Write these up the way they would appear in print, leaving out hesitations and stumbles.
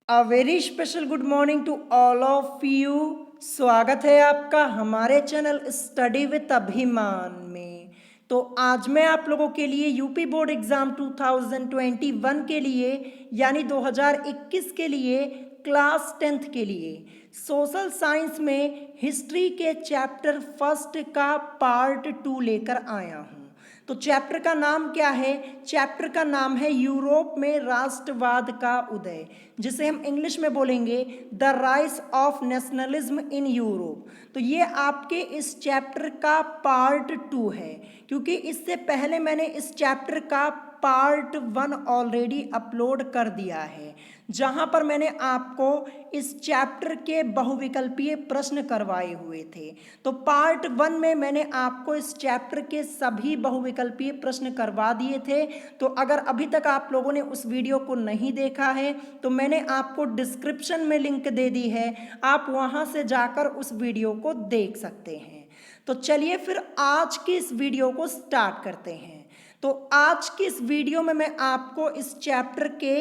A very special good morning to all of you. स्वागत है आपका हमारे चैनल स्टडी विद अभिमान में। तो आज मैं आप लोगों के लिए यूपी बोर्ड एग्जाम 2021 के लिए यानी 2021 के लिए क्लास 10th के लिए सोशल साइंस में हिस्ट्री के चैप्टर फर्स्ट का पार्ट 2 लेकर आया हूँ। तो चैप्टर का नाम क्या है? चैप्टर का नाम है यूरोप में राष्ट्रवाद का उदय, जिसे हम इंग्लिश में बोलेंगे the rise of nationalism in Europe. तो ये आपके इस चैप्टर का पार्ट 2 है, क्योंकि इससे पहले मैंने इस चैप्टर का पार्ट 1 ऑलरेडी अपलोड कर दिया है, जहां पर मैंने आपको इस चैप्टर के बहुविकल्पीय प्रश्न करवाए हुए थे। तो पार्ट 1 में मैंने आपको इस चैप्टर के सभी बहुविकल्पीय प्रश्न करवा दिए थे। तो अगर अभी तक आप लोगों ने उस वीडियो को नहीं देखा है तो मैंने आपको डिस्क्रिप्शन में लिंक दे दी है, आप वहां से जाकर उस वीडियो को देख सकते हैं। तो चलिए फिर आज की इस वीडियो को स्टार्ट करते हैं। तो आज की इस वीडियो में मैं आपको इस चैप्टर के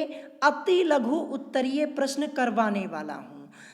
अति लघु उत्तरीय प्रश्न करवाने वाला हूं।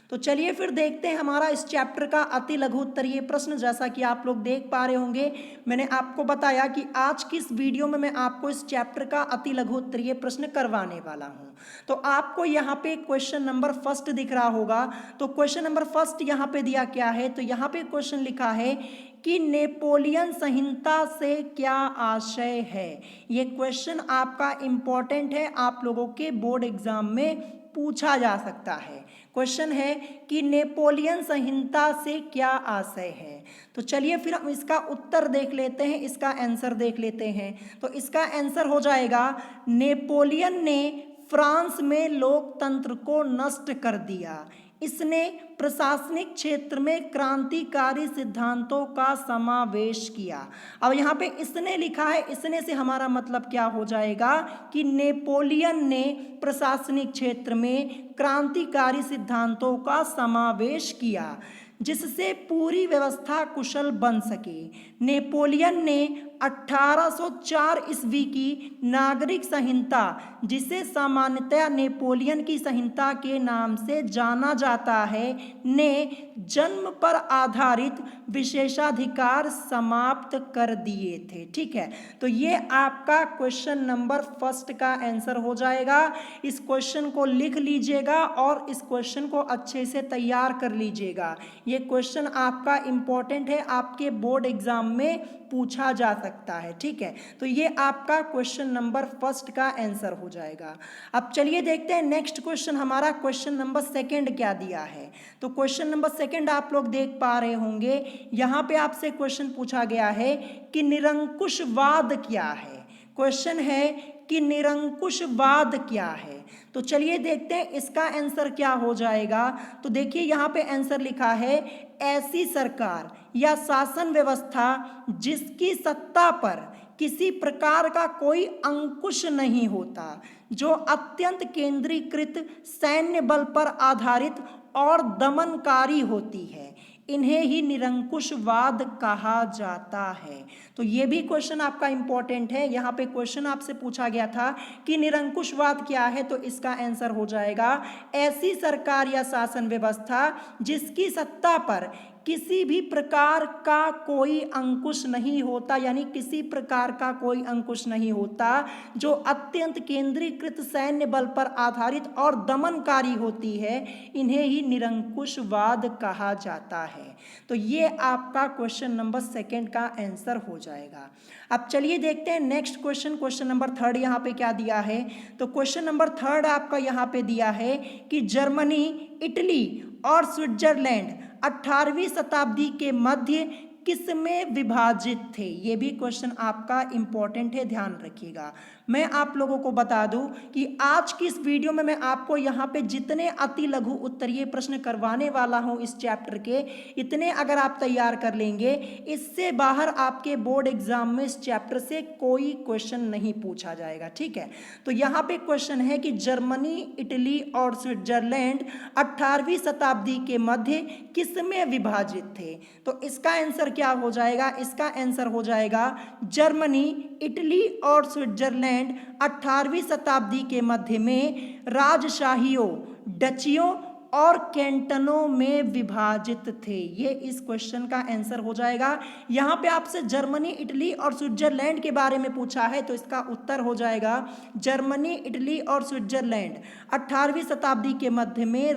तो चलिए फिर देखते हैं हमारा इस चैप्टर का अति लघु उत्तरीय प्रश्न। जैसा कि आप लोग देख पा रहे होंगे, मैंने आपको बताया कि आज की इस वीडियो में मैं आपको इस चैप्टर का अति लघु उत्तरीय प्रश्न करवाने वाला हूं। तो आपको यहाँ पे क्वेश्चन नंबर फर्स्ट दिख रहा होगा। तो क्वेश्चन नंबर फर्स्ट यहाँ पे दिया क्या है? तो यहाँ पे क्वेश्चन लिखा है कि नेपोलियन संहिता से क्या आशय है। ये क्वेश्चन आपका इंपॉर्टेंट है, आप लोगों के बोर्ड एग्जाम में पूछा जा सकता है। क्वेश्चन है कि नेपोलियन संहिता से क्या आशय है। तो चलिए फिर हम इसका उत्तर देख लेते हैं, इसका आंसर देख लेते हैं। तो इसका आंसर हो जाएगा, नेपोलियन ने फ्रांस में लोकतंत्र को नष्ट कर दिया। इसने प्रशासनिक क्षेत्र में क्रांतिकारी सिद्धांतों का समावेश किया। अब यहाँ पे इसने लिखा है, इसने से हमारा मतलब क्या हो जाएगा कि नेपोलियन ने प्रशासनिक क्षेत्र में क्रांतिकारी सिद्धांतों का समावेश किया, जिससे पूरी व्यवस्था कुशल बन सके। नेपोलियन ने 1804 ईस्वी की नागरिक संहिता, जिसे सामान्यतया नेपोलियन की संहिता के नाम से जाना जाता है, ने जन्म पर आधारित विशेषाधिकार समाप्त कर दिए थे। ठीक है, तो ये आपका क्वेश्चन नंबर फर्स्ट का आंसर हो जाएगा। इस क्वेश्चन को लिख लीजिएगा और इस क्वेश्चन को अच्छे से तैयार कर लीजिएगा। ये क्वेश्चन आपका इंपॉर्टेंट है, आपके बोर्ड एग्जाम में पूछा जा सकता है। ठीक है, तो ये आपका क्वेश्चन नंबर फर्स्ट का आंसर हो जाएगा। अब चलिए देखते हैं नेक्स्ट क्वेश्चन, हमारा क्वेश्चन नंबर सेकंड क्या दिया है। तो क्वेश्चन नंबर सेकंड आप लोग देख पा रहे होंगे, यहाँ पे आपसे क्वेश्चन पूछा गया है कि निरंकुशवाद क्या है। क्वेश्चन है कि निरंकुशवाद क्या है। तो चलिए देखते हैं इसका आंसर क्या हो जाएगा। तो देखिए यहाँ पे आंसर लिखा है, ऐसी सरकार या शासन व्यवस्था जिसकी सत्ता पर किसी प्रकार का कोई अंकुश नहीं होता, जो अत्यंत केंद्रीकृत सैन्य बल पर आधारित और दमनकारी होती है, इन्हें ही निरंकुशवाद कहा जाता है। तो ये भी क्वेश्चन आपका इंपॉर्टेंट है। यहाँ पे क्वेश्चन आपसे पूछा गया था कि निरंकुशवाद क्या है, तो इसका आंसर हो जाएगा, ऐसी सरकार या शासन व्यवस्था जिसकी सत्ता पर किसी भी प्रकार का कोई अंकुश नहीं होता, यानी किसी प्रकार का कोई अंकुश नहीं होता, जो अत्यंत केंद्रीकृत सैन्य बल पर आधारित और दमनकारी होती है, इन्हें ही निरंकुशवाद कहा जाता है। तो ये आपका क्वेश्चन नंबर सेकंड का आंसर हो जाएगा। अब चलिए देखते हैं next question, question number third यहाँ पे क्या दिया है। तो क्वेश्चन नंबर थर्ड आपका यहाँ पे दिया है कि जर्मनी, इटली और स्विट्जरलैंड 18वीं शताब्दी के मध्य किसमें विभाजित थे। ये भी क्वेश्चन आपका इंपॉर्टेंट है, ध्यान रखिएगा। मैं आप लोगों को बता दूं कि आज की इस वीडियो में मैं आपको यहाँ पे जितने अति लघु उत्तरीय प्रश्न करवाने वाला हूँ इस चैप्टर के, इतने अगर आप तैयार कर लेंगे, इससे बाहर आपके बोर्ड एग्जाम में इस चैप्टर से कोई क्वेश्चन नहीं पूछा जाएगा। ठीक है, तो यहाँ पे क्वेश्चन है कि जर्मनी, इटली और स्विट्जरलैंड 18वीं शताब्दी के मध्य किसमें विभाजित थे। तो इसका आंसर क्या हो जाएगा? इसका आंसर हो जाएगा, जर्मनी, इटली और स्विट्जरलैंड 18वीं शताब्दी के मध्य में राजशाहियों डचियों और कैंटनों में विभाजित थे। ये इस क्वेश्चन का आंसर हो जाएगा। यहाँ पे आपसे जर्मनी, इटली और स्विट्जरलैंड के बारे में पूछा है, तो इसका उत्तर हो जाएगा जर्मनी, इटली और स्विट्जरलैंड 18वीं शताब्दी के मध्य में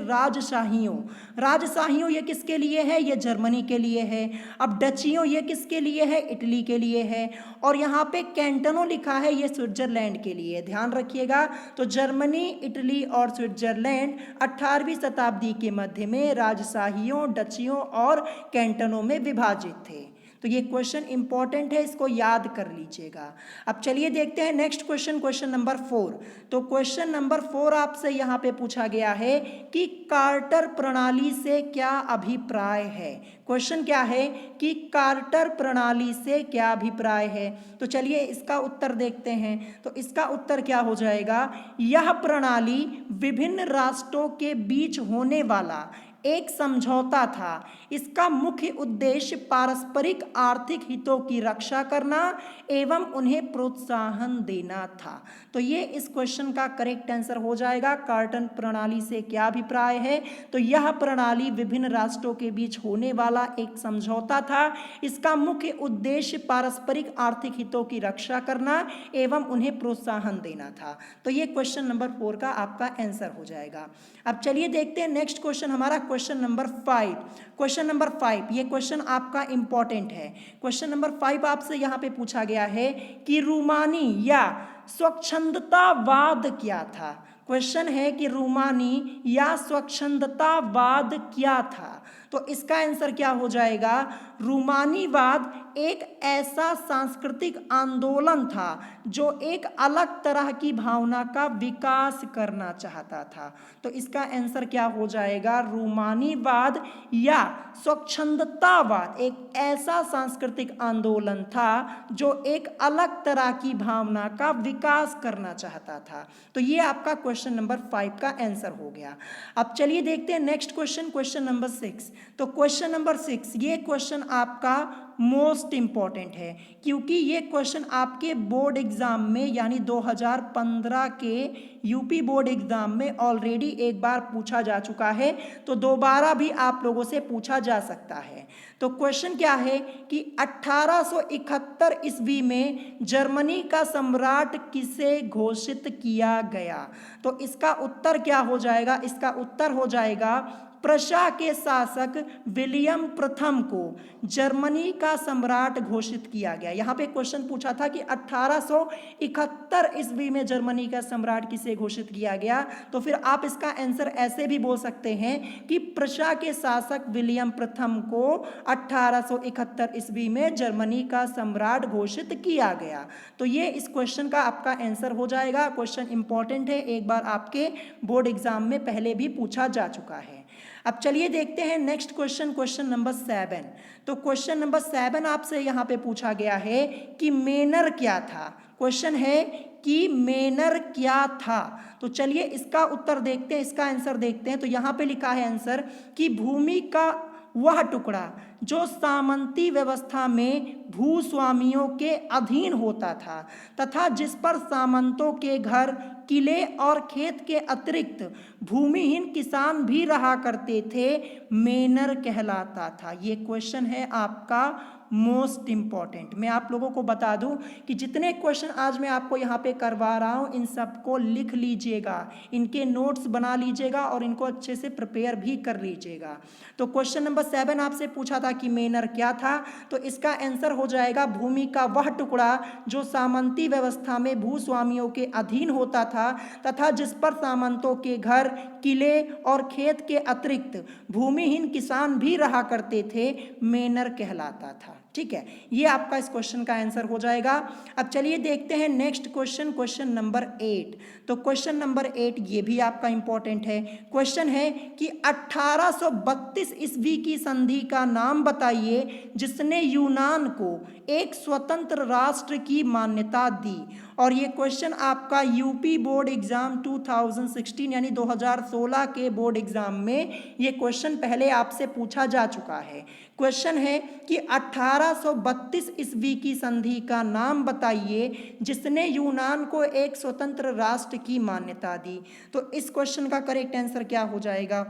राजशाहियों ये किसके लिए है? ये जर्मनी के लिए है। अब डचियों ये किसके लिए है? इटली के लिए है। और यहाँ पे कैंटनों लिखा है, ये स्विट्जरलैंड के लिए। ध्यान रखिएगा, तो जर्मनी, इटली और स्विट्जरलैंड 18वीं शताब्दी के मध्य में राजशाहियों, डचियों और कैंटनों में विभाजित थे। तो ये क्वेश्चन इंपॉर्टेंट है, इसको याद कर लीजिएगा। अब चलिए देखते हैं नेक्स्ट क्वेश्चन, क्वेश्चन नंबर 4। तो क्वेश्चन नंबर 4 आपसे यहाँ पे पूछा गया है कि कार्टर प्रणाली से क्या अभिप्राय है। क्वेश्चन क्या है कि कार्टर प्रणाली से क्या अभिप्राय है। तो चलिए इसका उत्तर देखते हैं। तो इसका उत्तर क्या हो जाएगा? यह प्रणाली विभिन्न राष्ट्रों के बीच होने वाला एक समझौता था। इसका मुख्य उद्देश्य पारस्परिक आर्थिक हितों की रक्षा करना एवं उन्हें प्रोत्साहन देना था। तो ये इस क्वेश्चन का करेक्ट आंसर हो जाएगा। कार्टर प्रणाली से क्या अभिप्राय है? तो यह प्रणाली विभिन्न राष्ट्रों के बीच होने वाला एक समझौता था। इसका मुख्य उद्देश्य पारस्परिक आर्थिक हितों की रक्षा करना एवं उन्हें प्रोत्साहन देना था। तो ये क्वेश्चन नंबर 4 का आपका आंसर हो जाएगा। अब चलिए देखते हैं नेक्स्ट क्वेश्चन, हमारा क्वेश्चन नंबर 5। क्वेश्चन नंबर 5, ये क्वेश्चन आपका इंपॉर्टेंट है। क्वेश्चन नंबर 5 आपसे यहाँ पे पूछा गया है कि रूमानी या स्वच्छंदतावाद क्या था। क्वेश्चन है कि रूमानी या स्वच्छंदतावाद क्या था। तो इसका आंसर क्या हो जाएगा? रूमानीवाद एक ऐसा सांस्कृतिक आंदोलन था जो एक अलग तरह की भावना का विकास करना चाहता था। तो इसका आंसर क्या हो जाएगा? रूमानीवाद या स्वच्छंदतावाद एक ऐसा सांस्कृतिक आंदोलन था जो एक अलग तरह की भावना का विकास करना चाहता था। तो ये आपका क्वेश्चन नंबर 5 का आंसर हो गया। अब चलिए देखते हैं नेक्स्ट क्वेश्चन, क्वेश्चन नंबर 6। तो क्वेश्चन नंबर 6, ये क्वेश्चन आपका मोस्ट इंपॉर्टेंट है क्योंकि ये क्वेश्चन आपके बोर्ड एग्जाम में यानी 2015 के यूपी बोर्ड एग्जाम में ऑलरेडी एक बार पूछा जा चुका है, तो दोबारा भी आप लोगों से पूछा जा सकता है। तो क्वेश्चन क्या है कि 1871 ईस्वी में जर्मनी का सम्राट किसे घोषित किया गया। तो इसका उत्तर क्या हो जाएगा? इसका उत्तर हो जाएगा प्रशा के शासक विलियम प्रथम को जर्मनी का सम्राट घोषित किया गया। यहाँ पे क्वेश्चन पूछा था कि 1871 ईस्वी में जर्मनी का सम्राट किसे घोषित किया गया, तो फिर आप इसका आंसर ऐसे भी बोल सकते हैं कि प्रशा के शासक विलियम प्रथम को 1871 ईस्वी में जर्मनी का सम्राट घोषित किया गया। तो ये इस क्वेश्चन का आपका आंसर हो जाएगा। क्वेश्चन इंपॉर्टेंट है, एक बार आपके बोर्ड एग्जाम में पहले भी पूछा जा चुका है। अब चलिए देखते हैं नेक्स्ट क्वेश्चन, क्वेश्चन नंबर 7। तो क्वेश्चन नंबर 7 आपसे यहाँ पे पूछा गया है कि मेनर क्या था। क्वेश्चन है कि मेनर क्या था। तो चलिए इसका उत्तर देखते हैं, इसका आंसर देखते हैं। तो यहाँ पे लिखा है आंसर कि भूमि का वह टुकड़ा जो सामंती व्यवस्था में भूस्वामियों के अधीन होता था तथा जिस पर सामंतों के घर, किले और खेत के अतिरिक्त भूमिहीन किसान भी रहा करते थे, मेनर कहलाता था। ये क्वेश्चन है आपका मोस्ट इंपॉर्टेंट। मैं आप लोगों को बता दूं कि जितने क्वेश्चन आज मैं आपको यहाँ पे करवा रहा हूँ इन सबको लिख लीजिएगा, इनके नोट्स बना लीजिएगा और इनको अच्छे से प्रिपेयर भी कर लीजिएगा। तो क्वेश्चन नंबर 7 आपसे पूछा था कि मेनर क्या था, तो इसका आंसर हो जाएगा भूमि का वह टुकड़ा जो सामंती व्यवस्था में भूस्वामियों के अधीन होता था तथा जिस पर सामंतों के घर, किले और खेत के अतिरिक्त भूमिहीन किसान भी रहा करते थे, मेनर कहलाता था। ठीक है, ये आपका इस क्वेश्चन का आंसर हो जाएगा। अब चलिए देखते हैं नेक्स्ट क्वेश्चन, क्वेश्चन नंबर 8। तो क्वेश्चन नंबर 8 ये भी आपका इंपॉर्टेंट है। क्वेश्चन है कि 1832 ईस्वी की संधि का नाम बताइए जिसने यूनान को एक स्वतंत्र राष्ट्र की मान्यता दी। और ये क्वेश्चन आपका यूपी बोर्ड एग्जाम 2016 यानी 2016 के बोर्ड एग्जाम में ये क्वेश्चन पहले आपसे पूछा जा चुका है। क्वेश्चन है कि 18 1832 ईस्वी की संधि का नाम बताइए जिसने यूनान को एक स्वतंत्र राष्ट्र की मान्यता दी। तो इस क्वेश्चन का करेक्ट आंसर क्या हो जाएगा?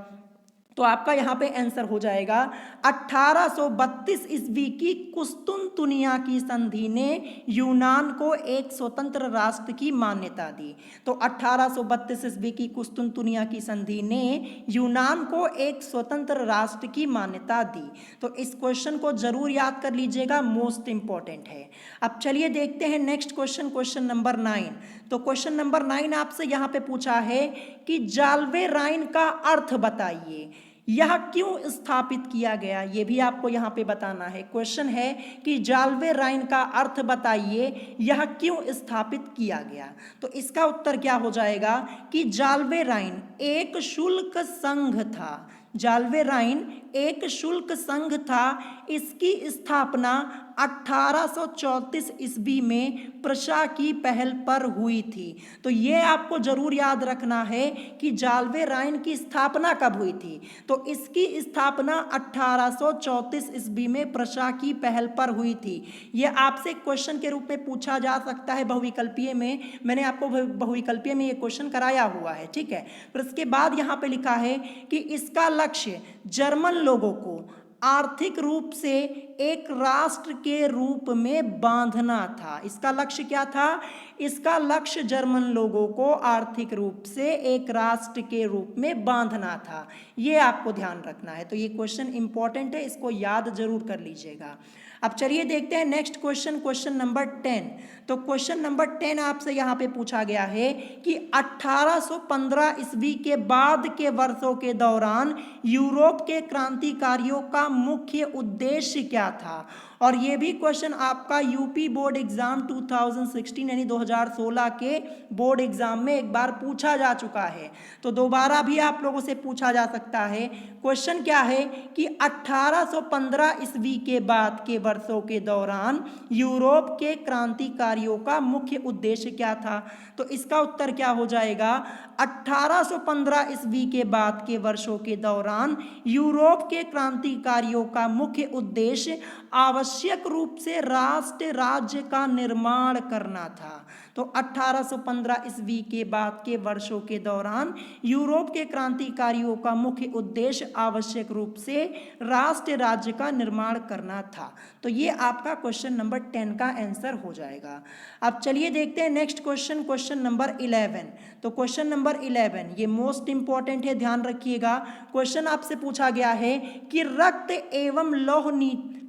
तो आपका यहाँ पे आंसर हो जाएगा 1832 ईस्वी की कुस्तुनतुनिया की संधि ने यूनान को एक स्वतंत्र राष्ट्र की मान्यता दी। तो 1832 ईस्वी की कुस्तुनतुनिया की संधि ने यूनान को एक स्वतंत्र राष्ट्र की मान्यता दी। तो इस क्वेश्चन को जरूर याद कर लीजिएगा, मोस्ट इंपॉर्टेंट है। अब चलिए देखते हैं नेक्स्ट क्वेश्चन, क्वेश्चन नंबर 9। तो क्वेश्चन नंबर 9 आपसे यहाँ पे पूछा है कि जाल्वे राइन का अर्थ बताइए, यह क्यों स्थापित किया गया, ये भी आपको यहाँ पे बताना है। क्वेश्चन है कि जाल्वे राइन का अर्थ बताइए, यह क्यों स्थापित किया गया। तो इसका उत्तर क्या हो जाएगा कि जाल्वे राइन एक शुल्क संघ था। जाल्वे राइन एक शुल्क संघ था। इसकी स्थापना 1834 ईस्वी में प्रशा की पहल पर हुई थी। तो ये आपको जरूर याद रखना है कि जाल्वे राइन की स्थापना कब हुई थी। तो इसकी स्थापना 1834 ईस्वी में प्रशा की पहल पर हुई थी। ये आपसे क्वेश्चन के रूप में पूछा जा सकता है बहुविकल्पीय में। मैंने आपको बहुविकल्पीय में ये क्वेश्चन कराया हुआ है, ठीक है। फिर इसके बाद यहाँ पे लिखा है कि इसका लक्ष्य जर्मन लोगों को आर्थिक रूप से एक राष्ट्र के रूप में बांधना था। इसका लक्ष्य क्या था? इसका लक्ष्य जर्मन लोगों को आर्थिक रूप से एक राष्ट्र के रूप में बांधना था। ये आपको ध्यान रखना है। तो ये क्वेश्चन इंपॉर्टेंट है, इसको याद जरूर कर लीजिएगा। अब चलिए देखते हैं नेक्स्ट क्वेश्चन, क्वेश्चन नंबर 10। तो क्वेश्चन नंबर 10 आपसे यहाँ पे पूछा गया है कि 1815 ईस्वी के बाद के वर्षों के दौरान यूरोप के क्रांतिकारियों का मुख्य उद्देश्य क्या था। और ये भी क्वेश्चन आपका यूपी बोर्ड एग्जाम 2016 यानी 2016 के बोर्ड एग्जाम में एक बार पूछा जा चुका है। तो दोबारा भी आप लोगों से पूछा जा सकता है। क्वेश्चन क्या है कि 1815 ईस्वी के बाद के वर्षों के दौरान यूरोप के क्रांतिकारियों का मुख्य उद्देश्य क्या था। तो इसका उत्तर क्या हो जाएगा? 1815 ईस्वी के बाद के वर्षों के दौरान यूरोप के क्रांतिकारियों का मुख्य उद्देश्य आवश्यक रूप से राष्ट्र राज्य का निर्माण करना था। तो 1815 ईस्वी के बाद के वर्षों के दौरान यूरोप के क्रांतिकारियों का मुख्य उद्देश्य आवश्यक रूप से राष्ट्र राज्य का निर्माण करना था। तो ये आपका क्वेश्चन नंबर 10 का आंसर हो जाएगा। अब चलिए देखते हैं नेक्स्ट क्वेश्चन, क्वेश्चन नंबर 11। तो क्वेश्चन नंबर 11 ये मोस्ट इंपॉर्टेंट है, ध्यान रखिएगा। क्वेश्चन आपसे पूछा गया है कि रक्त एवं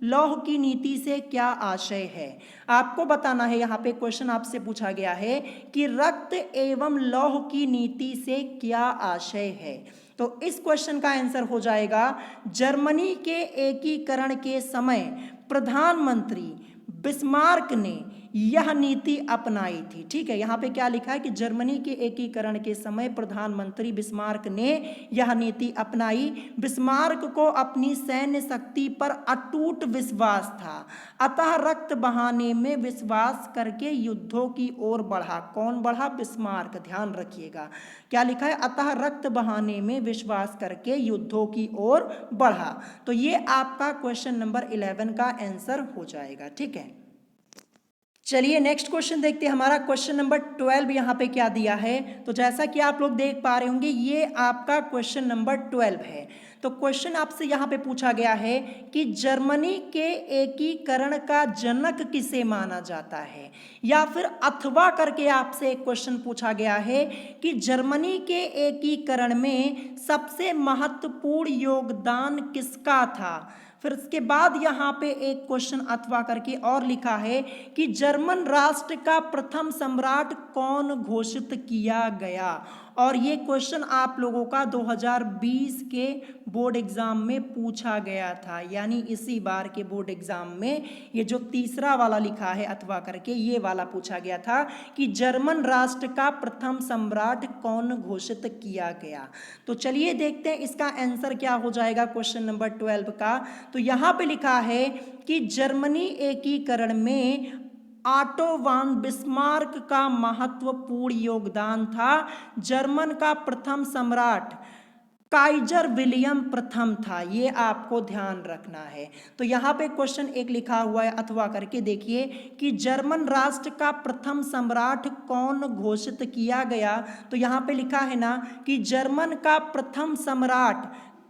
लौह की नीति से क्या आशय है। आपको बताना है, यहाँ पे क्वेश्चन आपसे पूछा गया है कि रक्त एवं लौह की नीति से क्या आशय है। तो इस क्वेश्चन का आंसर हो जाएगा जर्मनी के एकीकरण के समय प्रधानमंत्री बिस्मार्क ने यह नीति अपनाई थी। ठीक है, यहाँ पे क्या लिखा है कि जर्मनी के एकीकरण के समय प्रधानमंत्री बिस्मार्क ने यह नीति अपनाई। बिस्मार्क को अपनी सैन्य शक्ति पर अटूट विश्वास था, अतः रक्त बहाने में विश्वास करके युद्धों की ओर बढ़ा। कौन बढ़ा? बिस्मार्क। ध्यान रखिएगा क्या लिखा है, अतः रक्त बहाने में विश्वास करके युद्धों की ओर बढ़ा। तो ये आपका क्वेश्चन नंबर 11 का आंसर हो जाएगा। ठीक है, चलिए नेक्स्ट क्वेश्चन देखते हैं। हमारा क्वेश्चन नंबर 12 यहाँ पे क्या दिया है। तो जैसा कि आप लोग देख पा रहे होंगे ये आपका क्वेश्चन नंबर 12 है। तो क्वेश्चन आपसे यहाँ पे पूछा गया है कि जर्मनी के एकीकरण का जनक किसे माना जाता है, या फिर अथवा करके आपसे एक क्वेश्चन पूछा गया है कि जर्मनी के एकीकरण में सबसे महत्वपूर्ण योगदान किसका था। फिर इसके बाद यहाँ पे एक क्वेश्चन अथवा करके और लिखा है कि जर्मन राष्ट्र का प्रथम सम्राट कौन घोषित किया गया। और ये क्वेश्चन आप लोगों का 2020 के बोर्ड एग्जाम में पूछा गया था, यानी इसी बार के बोर्ड एग्जाम में ये जो तीसरा वाला लिखा है अथवा करके, ये वाला पूछा गया था कि जर्मन राष्ट्र का प्रथम सम्राट कौन घोषित किया गया। तो चलिए देखते हैं इसका आंसर क्या हो जाएगा क्वेश्चन नंबर 12 का। तो यहाँ पे लिखा है कि जर्मनी एकीकरण में ऑटो वान बिस्मार्क का महत्वपूर्ण योगदान था। जर्मन का प्रथम सम्राट काइजर विलियम प्रथम था, ये आपको ध्यान रखना है। तो यहाँ पे क्वेश्चन एक लिखा हुआ है, अथवा करके देखिए कि जर्मन राष्ट्र का प्रथम सम्राट कौन घोषित किया गया। तो यहाँ पे लिखा है ना कि जर्मन का प्रथम सम्राट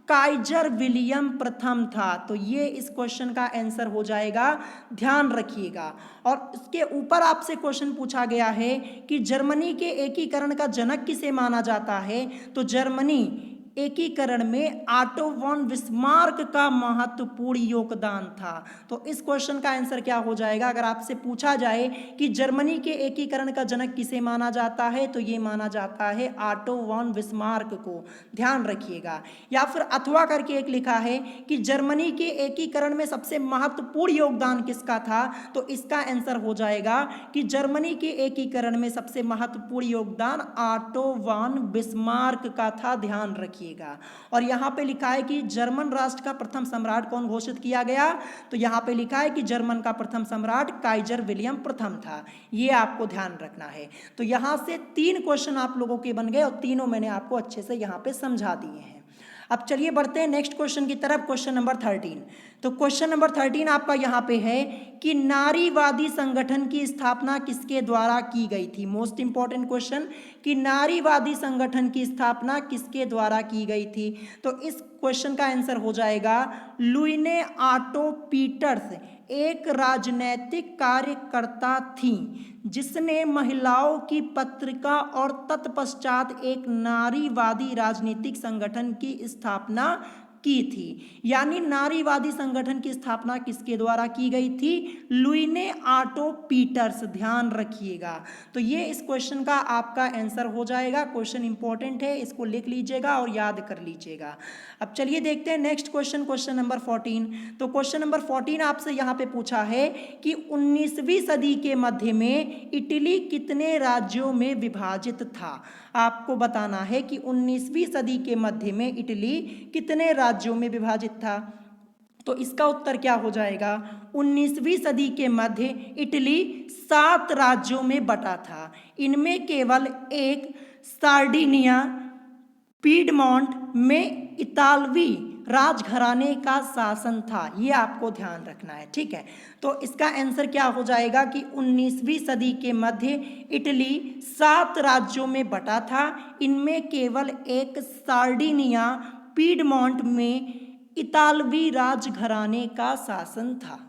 काइजर विलियम प्रथम था। तो ये इस क्वेश्चन का आंसर हो जाएगा, ध्यान रखिएगा। और इसके ऊपर आपसे क्वेश्चन पूछा गया है कि जर्मनी के एकीकरण का जनक किसे माना जाता है। तो जर्मनी एकीकरण में ऑटो वॉन बिस्मार्क का महत्वपूर्ण योगदान था। तो इस क्वेश्चन का आंसर क्या हो जाएगा, अगर आपसे पूछा जाए कि जर्मनी के एकीकरण का जनक किसे माना जाता है, तो ये माना जाता है ऑटो वॉन बिस्मार्क को, ध्यान रखिएगा। या फिर अथवा करके एक लिखा है कि जर्मनी के एकीकरण में सबसे महत्वपूर्ण योगदान किसका था। तो इसका आंसर हो जाएगा कि जर्मनी के एकीकरण में सबसे महत्वपूर्ण योगदान ऑटो वॉन बिस्मार्क का था, ध्यान रखिए। और यहां पे लिखा है कि जर्मन राष्ट्र का प्रथम सम्राट कौन घोषित किया गया। तो यहां पे लिखा है कि जर्मन का प्रथम सम्राट काइजर विलियम प्रथम था, ये आपको ध्यान रखना है। तो यहां से 3 क्वेश्चन आप लोगों के बन गए और तीनों मैंने आपको अच्छे से यहां पे समझा दिए हैं। अब चलिए बढ़ते हैं नेक्स्ट क्वेश्चन की तरफ, क्वेश्चन नंबर 13। तो क्वेश्चन नंबर 13 आपका यहाँ पे है कि नारीवादी संगठन की स्थापना किसके द्वारा की गई थी। मोस्ट इंपॉर्टेंट क्वेश्चन कि नारीवादी संगठन की स्थापना किसके द्वारा की गई थी। तो इस क्वेश्चन का आंसर हो जाएगा लुइने ऑटो पीटर्स एक राजनैतिक कार्यकर्ता थी जिसने महिलाओं की पत्रिका और तत्पश्चात एक नारीवादी राजनीतिक संगठन की स्थापना की थी। यानी नारीवादी संगठन की स्थापना किसके द्वारा की गई थी, लुइने ऑटो पीटर्स, ध्यान रखिएगा। तो ये इस क्वेश्चन का आपका आंसर हो जाएगा। क्वेश्चन इंपॉर्टेंट है, इसको लिख लीजिएगा और याद कर लीजिएगा। अब चलिए देखते हैं नेक्स्ट क्वेश्चन, क्वेश्चन नंबर 14। तो क्वेश्चन नंबर 14 आपसे यहाँ पे पूछा है कि 19वीं सदी के मध्य में इटली कितने राज्यों में विभाजित था। आपको बताना है कि 19वीं सदी के मध्य में इटली कितने राज्यों में विभाजित था। तो इसका उत्तर क्या हो जाएगा, 19वीं सदी के मध्य इटली 7 राज्यों में बटा था। इनमें केवल एक सार्डिनिया पीडमोंट में इतालवी राजघराने का शासन था, ये आपको ध्यान रखना है, ठीक है। तो इसका आंसर क्या हो जाएगा कि 19वीं सदी के मध्य इटली 7 राज्यों में बटा था। इनमें केवल एक सार्डिनिया पीडमोंट में इतालवी राजघराने का शासन था।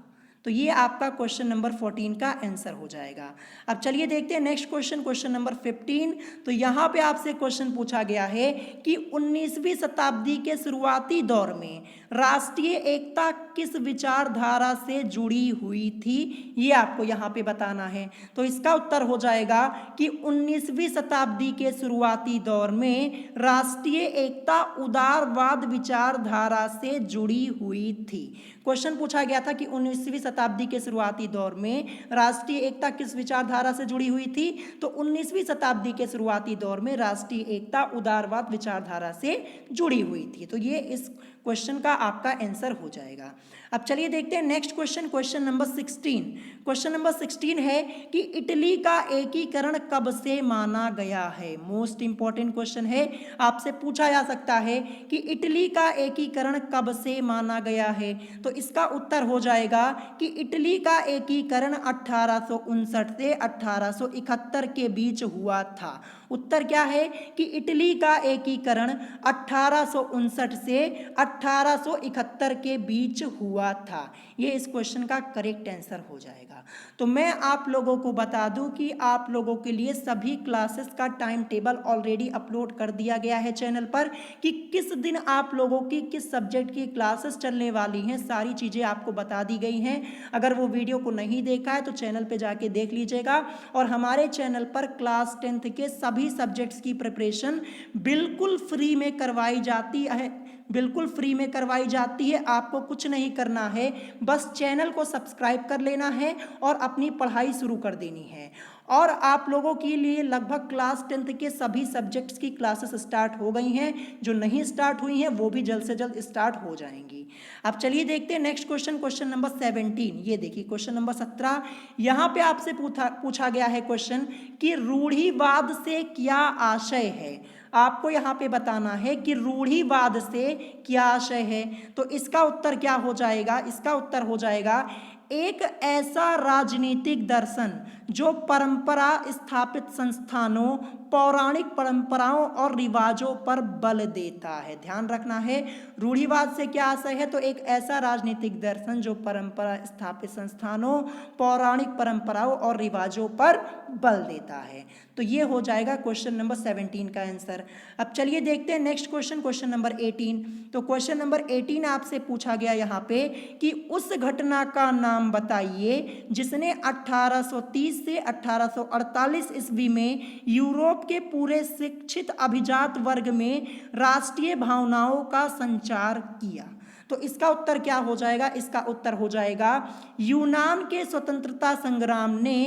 तो ये आपका क्वेश्चन नंबर 14 का आंसर हो जाएगा। अब चलिए देखते हैं नेक्स्ट क्वेश्चन, क्वेश्चन नंबर 15। तो यहाँ पे आपसे क्वेश्चन पूछा गया है कि 19वीं शताब्दी के शुरुआती दौर में राष्ट्रीय एकता किस विचारधारा से जुड़ी हुई थी, ये आपको यहाँ पे बताना है। तो इसका उत्तर हो जाएगा कि 19वीं शताब्दी के शुरुआती दौर में राष्ट्रीय एकता उदारवाद विचारधारा से जुड़ी हुई थी। क्वेश्चन पूछा गया था कि 19वीं शताब्दी के शुरुआती दौर में राष्ट्रीय एकता किस विचारधारा से जुड़ी हुई थी। तो 19वीं शताब्दी के शुरुआती दौर में राष्ट्रीय एकता उदारवाद विचारधारा से जुड़ी हुई थी। तो ये इस क्वेश्चन का आपका आंसर हो जाएगा। अब चलिए देखते हैं next question, question number 16। Question number 16 है कि इटली का एकीकरण कब से माना गया है। मोस्ट इंपॉर्टेंट क्वेश्चन है, आपसे पूछा जा सकता है कि इटली का एकीकरण कब से माना गया है। तो इसका उत्तर हो जाएगा कि इटली का एकीकरण 1859 से 1871 के बीच हुआ था। उत्तर क्या है कि इटली का एकीकरण 1859 से 1871 के बीच हुआ था। ये इस क्वेश्चन का करेक्ट आंसर हो जाएगा। तो मैं आप लोगों को बता दूं कि आप लोगों के लिए सभी क्लासेस का टाइम टेबल ऑलरेडी अपलोड कर दिया गया है चैनल पर कि किस दिन आप लोगों की किस सब्जेक्ट की क्लासेस चलने वाली हैं, सारी चीज़ें आपको बता दी गई हैं। अगर वो वीडियो को नहीं देखा है तो चैनल पे जाके देख लीजिएगा। और हमारे चैनल पर क्लास 10th के सभी सब्जेक्ट्स की प्रिपरेशन बिल्कुल फ्री में करवाई जाती है, बिल्कुल फ्री में करवाई जाती है। आपको कुछ नहीं करना है, बस चैनल को सब्सक्राइब कर लेना है और अपनी पढ़ाई शुरू कर देनी है। और आप लोगों के लिए लगभग क्लास 10th के सभी सब्जेक्ट्स की क्लासेस स्टार्ट हो गई हैं, जो नहीं स्टार्ट हुई हैं वो भी जल्द से जल्द स्टार्ट हो जाएंगी। अब चलिए देखते हैं नेक्स्ट क्वेश्चन, क्वेश्चन नंबर 17। ये देखिए क्वेश्चन नंबर 17, यहाँ पे आपसे पूछा गया है क्वेश्चन कि रूढ़िवाद से क्या आशय है। आपको यहाँ पे बताना है कि रूढ़िवाद से क्या आशय है। तो इसका उत्तर क्या हो जाएगा, इसका उत्तर हो जाएगा एक ऐसा राजनीतिक दर्शन जो परंपरा स्थापित संस्थानों, पौराणिक परंपराओं और रिवाजों पर बल देता है। ध्यान रखना है, रूढ़िवाद से क्या आशय है, तो एक ऐसा राजनीतिक दर्शन जो परंपरा स्थापित संस्थानों, पौराणिक परंपराओं और रिवाजों पर बल देता है। तो ये हो जाएगा क्वेश्चन नंबर 17 का आंसर। अब चलिए देखते हैं नेक्स्ट क्वेश्चन, क्वेश्चन नंबर 18। तो क्वेश्चन नंबर 18 आपसे पूछा गया यहाँ पे कि उस घटना का नाम बताइए जिसने 1830 से 1848 ईस्वी में यूरोप के पूरे शिक्षित अभिजात वर्ग में राष्ट्रीय भावनाओं का संचार किया। तो इसका उत्तर क्या हो जाएगा, इसका उत्तर हो जाएगा यूनान के स्वतंत्रता संग्राम ने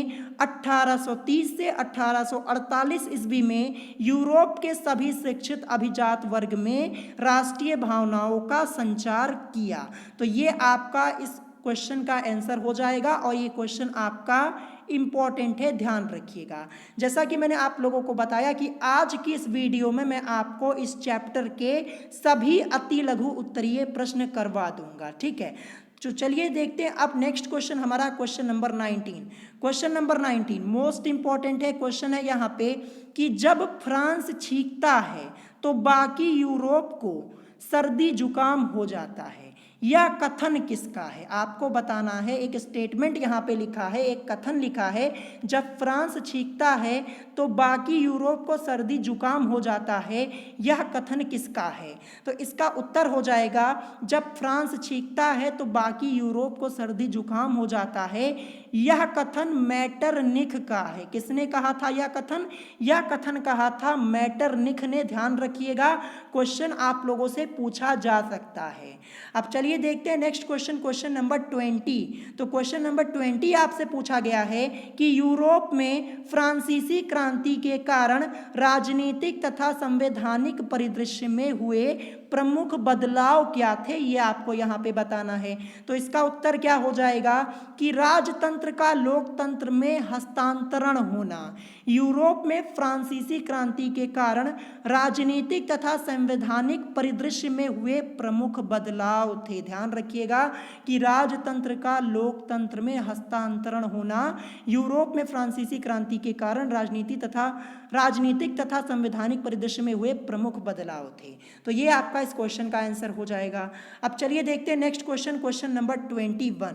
1830 से 1848 ईस्वी में यूरोप के सभी शिक्षित अभिजात वर्ग में राष्ट्रीय भावनाओं का संचार किया। तो ये आपका इस क्वेश्चन का आंसर हो जाएगा और ये क्वेश्चन आपका इम्पॉर्टेंट है, ध्यान रखिएगा। जैसा कि मैंने आप लोगों को बताया कि आज की इस वीडियो में मैं आपको इस चैप्टर के सभी अति लघु उत्तरीय प्रश्न करवा दूंगा, ठीक है। तो चलिए देखते हैं अब नेक्स्ट क्वेश्चन हमारा question number 19। Question number 19 most important है, क्वेश्चन है यहाँ पे कि जब फ्रांस छींकता है तो बाकी यूरोप को सर्दी जुकाम हो जाता है। यह कथन किसका है, आपको बताना है। एक स्टेटमेंट यहाँ पे लिखा है, एक कथन लिखा है, जब फ्रांस छींकता है तो बाकी यूरोप को सर्दी जुकाम हो जाता है। यह कथन किसका है, तो इसका उत्तर हो जाएगा जब फ्रांस छींकता है तो बाकी यूरोप को सर्दी जुकाम हो जाता है। यह कथन मैटरनिख का है। किसने कहा था यह कथन, यह कथन कहा था मैटरनिख ने। ध्यान रखिएगा, क्वेश्चन आप लोगों से पूछा जा सकता है। अब चलिए देखते हैं नेक्स्ट क्वेश्चन, क्वेश्चन नंबर 20। तो क्वेश्चन नंबर 20 आपसे पूछा गया है कि यूरोप में फ्रांसीसी क्रांति के कारण राजनीतिक तथा संवैधानिक परिदृश्य में हुए प्रमुख बदलाव क्या थे, ये आपको यहाँ पे बताना है। तो इसका उत्तर क्या हो जाएगा कि राजतंत्र का लोकतंत्र में हस्तांतरण होना। यूरोप में फ्रांसीसी क्रांति के कारण राजनीतिक तथा संवैधानिक परिदृश्य में हुए प्रमुख बदलाव थे। ध्यान रखिएगा कि राजतंत्र का लोकतंत्र में हस्तांतरण होना यूरोप में फ्रांसीसी क्रांति के कारण राजनीतिक तथा संवैधानिक परिदृश्य में हुए प्रमुख बदलाव थे। तो ये आपका इस क्वेश्चन का आंसर हो जाएगा। अब चलिए देखते हैं नेक्स्ट क्वेश्चन, क्वेश्चन नंबर 21।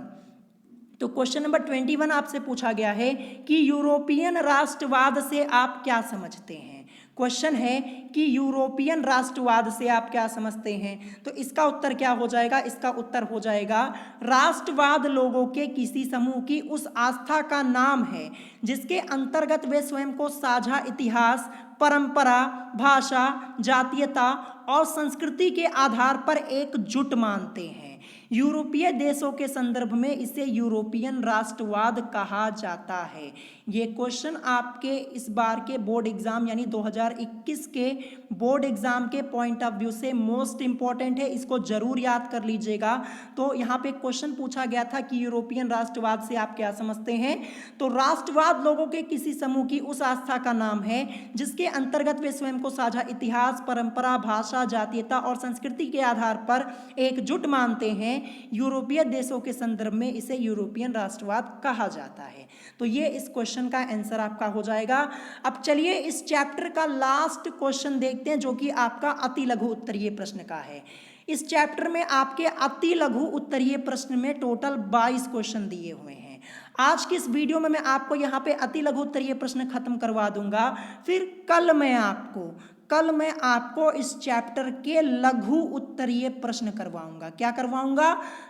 तो क्वेश्चन नंबर 21 आपसे पूछा गया है कि यूरोपियन राष्ट्रवाद से आप क्या समझते हैं। क्वेश्चन है कि यूरोपियन राष्ट्रवाद से आप क्या समझते हैं। तो इसका उत्तर क्या हो जाएगा, इसका उत्तर हो जाएगा राष्ट्रवाद लोगों के किसी समूह की उस आस्था का नाम है जिसके अंतर्गत वे स्वयं को साझा इतिहास, परंपरा, भाषा, जातीयता और संस्कृति के आधार पर एकजुट मानते हैं। यूरोपीय देशों के संदर्भ में इसे यूरोपियन राष्ट्रवाद कहा जाता है। ये क्वेश्चन आपके इस बार के बोर्ड एग्जाम यानी 2021 के बोर्ड एग्जाम के पॉइंट ऑफ व्यू से मोस्ट इंपॉर्टेंट है, इसको जरूर याद कर लीजिएगा। तो यहाँ पे क्वेश्चन पूछा गया था कि यूरोपियन राष्ट्रवाद से आप क्या समझते हैं। तो राष्ट्रवाद लोगों के किसी समूह की उस आस्था का नाम है जिसके अंतर्गत वे स्वयं को साझा इतिहास, परंपरा, भाषा, जातीयता और संस्कृति के आधार पर एकजुट मानते हैं। यूरोपीय देशों के संदर्भ में इसे यूरोपियन राष्ट्रवाद कहा जाता है। तो ये इस क्वेश्चन का आंसर आपका हो जाएगा। अब चलिए इस चैप्टर का लास्ट क्वेश्चन देखते हैं जो कि आपका अति लघु उत्तरीय प्रश्न का है। इस चैप्टर में आपके अति लघु उत्तरीय प्रश्न में टोटल 22 क्वेश्चन दिए हुए हैं। आज की इस वीडियो में मैं आपको यहाँ पे अति लघु उत्तरीय प्रश्न खत्म करवा दूंगा। फिर कल मैं आपको इस चैप्टर के लघु उत्तरीय प्रश्न करवाऊंगा। क्या करवाऊंगा,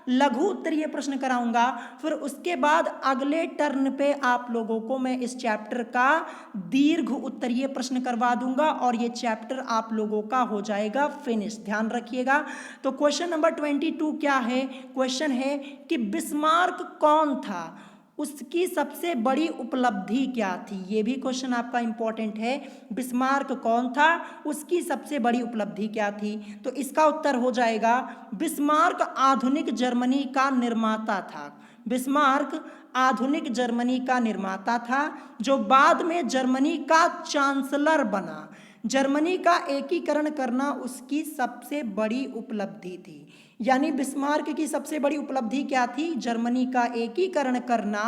लघु उत्तरीय प्रश्न कराऊंगा। फिर उसके बाद अगले टर्न पे आप लोगों को मैं इस चैप्टर का दीर्घ उत्तरीय प्रश्न करवा दूंगा और ये चैप्टर आप लोगों का हो जाएगा फिनिश। ध्यान रखिएगा। तो क्वेश्चन नंबर 22 क्या है, क्वेश्चन है कि बिस्मार्क कौन था, उसकी सबसे बड़ी उपलब्धि क्या थी। ये भी क्वेश्चन आपका इंपॉर्टेंट है। बिस्मार्क कौन था, उसकी सबसे बड़ी उपलब्धि क्या थी। तो इसका उत्तर हो जाएगा बिस्मार्क आधुनिक जर्मनी का निर्माता था। बिस्मार्क आधुनिक जर्मनी का निर्माता था जो बाद में जर्मनी का चांसलर बना। जर्मनी का एकीकरण करना उसकी सबसे बड़ी उपलब्धि थी। यानी बिस्मार्क की सबसे बड़ी उपलब्धि क्या थी? जर्मनी का एकीकरण करना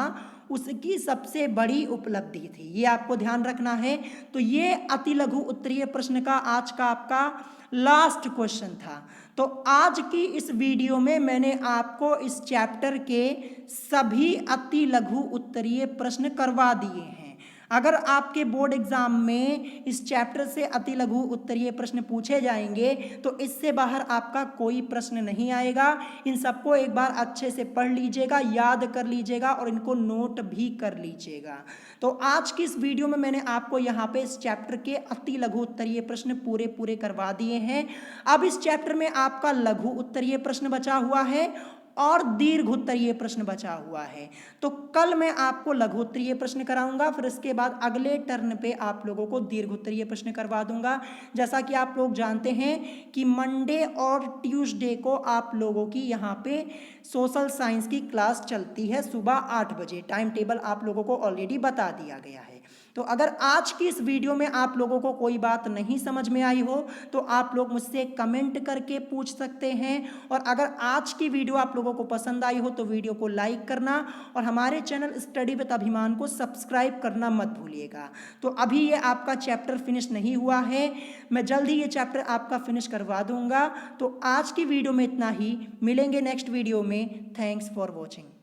उसकी सबसे बड़ी उपलब्धि थी। ये आपको ध्यान रखना है। तो ये अति लघु उत्तरीय प्रश्न का आज का आपका लास्ट क्वेश्चन था। तो आज की इस वीडियो में मैंने आपको इस चैप्टर के सभी अति लघु उत्तरीय प्रश्न करवा दिए हैं। अगर आपके बोर्ड एग्जाम में इस चैप्टर से अति लघु उत्तरीय प्रश्न पूछे जाएंगे तो इससे बाहर आपका कोई प्रश्न नहीं आएगा। इन सबको एक बार अच्छे से पढ़ लीजिएगा, याद कर लीजिएगा और इनको नोट भी कर लीजिएगा। तो आज की इस वीडियो में मैंने आपको यहाँ पे इस चैप्टर के अति लघु उत्तरीय प्रश्न पूरे पूरे करवा दिए हैं। अब इस चैप्टर में आपका लघु उत्तरीय प्रश्न बचा हुआ है और दीर्घ उत्तरीय प्रश्न बचा हुआ है। तो कल मैं आपको लघु उत्तरीय प्रश्न कराऊंगा, फिर इसके बाद अगले टर्न पे आप लोगों को दीर्घ उत्तरीय प्रश्न करवा दूंगा। जैसा कि आप लोग जानते हैं कि मंडे और ट्यूसडे को आप लोगों की यहाँ पे सोशल साइंस की क्लास चलती है सुबह 8 बजे। टाइम टेबल आप लोगों को ऑलरेडी बता दिया गया है। तो अगर आज की इस वीडियो में आप लोगों को कोई बात नहीं समझ में आई हो तो आप लोग मुझसे कमेंट करके पूछ सकते हैं। और अगर आज की वीडियो आप लोगों को पसंद आई हो तो वीडियो को लाइक करना और हमारे चैनल स्टडी विद अभिमान को सब्सक्राइब करना मत भूलिएगा। तो अभी ये आपका चैप्टर फिनिश नहीं हुआ है, मैं जल्द ही ये चैप्टर आपका फिनिश करवा दूंगा। तो आज की वीडियो में इतना ही, मिलेंगे नेक्स्ट वीडियो में। Thanks for watching.